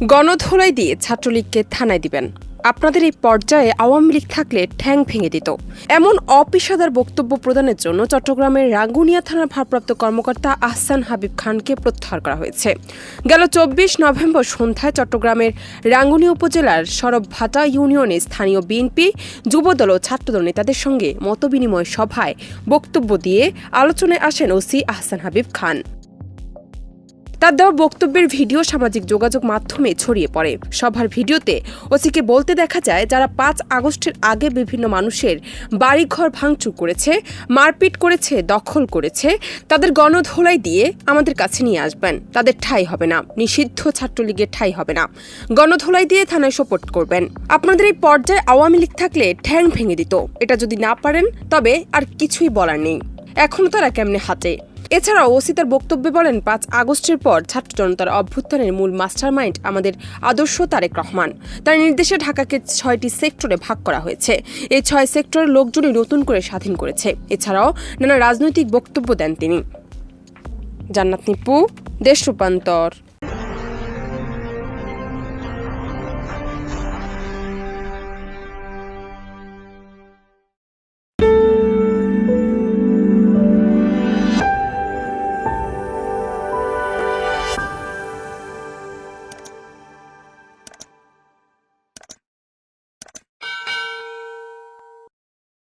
গণধোলাই দিয়ে ছাত্রলীগকে থানায় দিবেন। আপনাদের এই পর্যায়ে আওয়ামী লীগ থাকলে ঠ্যাং ভেঙে দিত। এমন অপেশাদার বক্তব্য প্রদানের জন্য চট্টগ্রামের রাঙ্গুনিয়া থানার ভারপ্রাপ্ত কর্মকর্তা আহসান হাবিব খানকে প্রত্যাহার করা হয়েছে। গেল ২৪ নভেম্বর সন্ধ্যায় চট্টগ্রামের রাঙ্গুনিয়া উপজেলার সরবভাটা ইউনিয়নে স্থানীয় বিএনপি, যুবদল ও ছাত্রদল নেতাদের সঙ্গে মতবিনিময় সভায় বক্তব্য দিয়ে আলোচনায় আসেন ওসি আহসান হাবিব খান। তার দেওয়া বক্তব্যের ভিডিও সামাজিক যোগাযোগ মাধ্যমে ছড়িয়ে পড়ে। সভার ভিডিওতে ওসিকে বলতে দেখা যায়, যারা ৫ আগস্টের আগে বিভিন্ন মানুষের বাড়িঘর ভাঙচুর করেছে, মারপিট করেছে, দখল করেছে, তাদের গণধোলাই দিয়ে আমাদের কাছে নিয়ে আসবেন। তাদের ঠাঁই হবে না, নিষিদ্ধ ছাত্রলীগের ঠাঁই হবে না। গণধোলাই দিয়ে থানায় সোপর্দ করবেন। আপনাদের এই পর্যায়ে আওয়ামী লীগ থাকলে ঠ্যাং ভেঙে দিত। এটা যদি না পারেন তবে আর কিছুই বলার নেই। এখনো তারা কেমনে হাঁটে। এছাড়াও ওসি তার বক্তব্যে বলেন, ৫ আগস্টের পর ছাত্র জনতার অভ্যুত্থানের মূল মাস্টারমাইন্ড আমাদের আদর্শ তারেক রহমান। তার নির্দেশে ঢাকাকে ৬টি সেক্টরে ভাগ করা হয়েছে। এই ৬ সেক্টরের লোকজনই নতুন করে স্বাধীন করেছে। এছাড়াও নানা রাজনৈতিক বক্তব্য দেন তিনি। জান্নাত নিপু, দেশ রূপান্তর।